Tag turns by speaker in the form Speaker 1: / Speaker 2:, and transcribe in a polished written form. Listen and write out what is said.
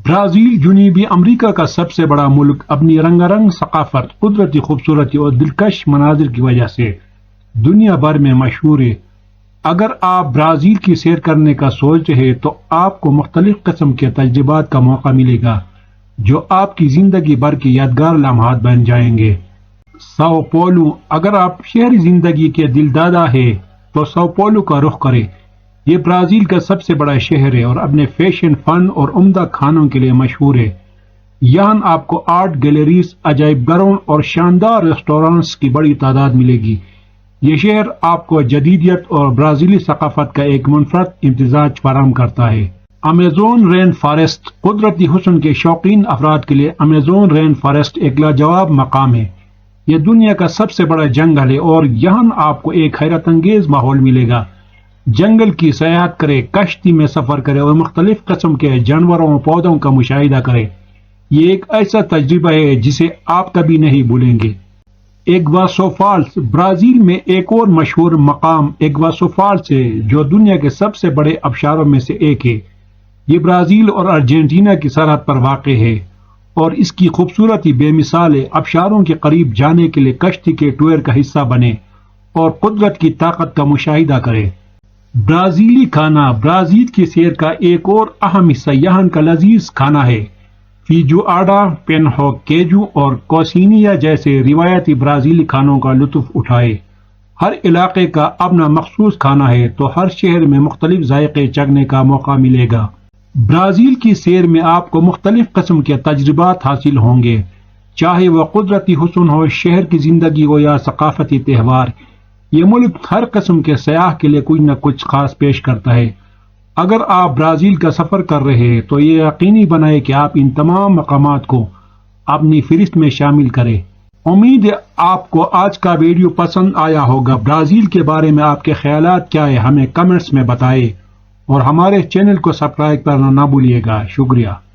Speaker 1: Brazil جنوبی امریکہ کا سب سے بڑا ملک اپنی رنگا رنگ ثقافت، قدرتی خوبصورتی اور دلکش مناظر کی وجہ سے دنیا بھر میں مشہور ہے۔ اگر آپ برازیل کی سیر کرنے کا سوچ رہے ہیں تو آپ کو مختلف قسم کے تجربات کا موقع ملے گا جو آپ کی زندگی بھر کے یادگار لمحات بن جائیں گے۔ ساؤ پولو، اگر آپ شہری زندگی کے دلدادہ ہیں تو ساؤ پولو کا رخ کریں۔ یہ برازیل کا سب سے بڑا شہر ہے اور اپنے فیشن، فن اور عمدہ کھانوں کے لیے مشہور ہے۔ یہاں آپ کو آرٹ گیلریز، عجائب گھروں اور شاندار ریسٹورانٹس کی بڑی تعداد ملے گی۔ یہ شہر آپ کو جدیدیت اور برازیلی ثقافت کا ایک منفرد امتزاج فراہم کرتا ہے۔ امیزون رین فارسٹ، قدرتی حسن کے شوقین افراد کے لیے امیزون رین فارسٹ ایک لاجواب مقام ہے۔ یہ دنیا کا سب سے بڑا جنگل ہے اور یہاں آپ کو ایک حیرت انگیز ماحول ملے گا۔ جنگل کی سیاحت کریں، کشتی میں سفر کریں اور مختلف قسم کے جانوروں اور پودوں کا مشاہدہ کریں۔ یہ ایک ایسا تجربہ ہے جسے آپ کبھی نہیں بھولیں گے۔ ایگواسو فالس، برازیل میں ایک اور مشہور مقام ایگواسو فالس ہے جو دنیا کے سب سے بڑے آبشاروں میں سے ایک ہے۔ یہ برازیل اور ارجنٹینا کی سرحد پر واقع ہے اور اس کی خوبصورتی بے مثال ہے۔ آبشاروں کے قریب جانے کے لیے کشتی کے ٹور کا حصہ بنیں اور قدرت کی طاقت کا مشاہدہ کریں۔ برازیلی کھانا، برازیل کی سیر کا ایک اور اہم حصہ یہاں کا لذیذ کھانا ہے۔ فیجوآڈا، پینہو کیجو اور کوسینیا جیسے روایتی برازیلی کھانوں کا لطف اٹھائے۔ ہر علاقے کا اپنا مخصوص کھانا ہے تو ہر شہر میں مختلف ذائقے چکھنے کا موقع ملے گا۔ برازیل کی سیر میں آپ کو مختلف قسم کے تجربات حاصل ہوں گے، چاہے وہ قدرتی حسن ہو، شہر کی زندگی ہو یا ثقافتی تہوار۔ یہ ملک ہر قسم کے سیاح کے لیے کچھ نہ کچھ خاص پیش کرتا ہے۔ اگر آپ برازیل کا سفر کر رہے ہیں تو یہ یقینی بنائیں کہ آپ ان تمام مقامات کو اپنی فہرست میں شامل کریں۔ امید ہے آپ کو آج کا ویڈیو پسند آیا ہوگا۔ برازیل کے بارے میں آپ کے خیالات کیا ہیں ہمیں کمنٹس میں بتائیں اور ہمارے چینل کو سبسکرائب کرنا نہ بھولیے گا۔ شکریہ۔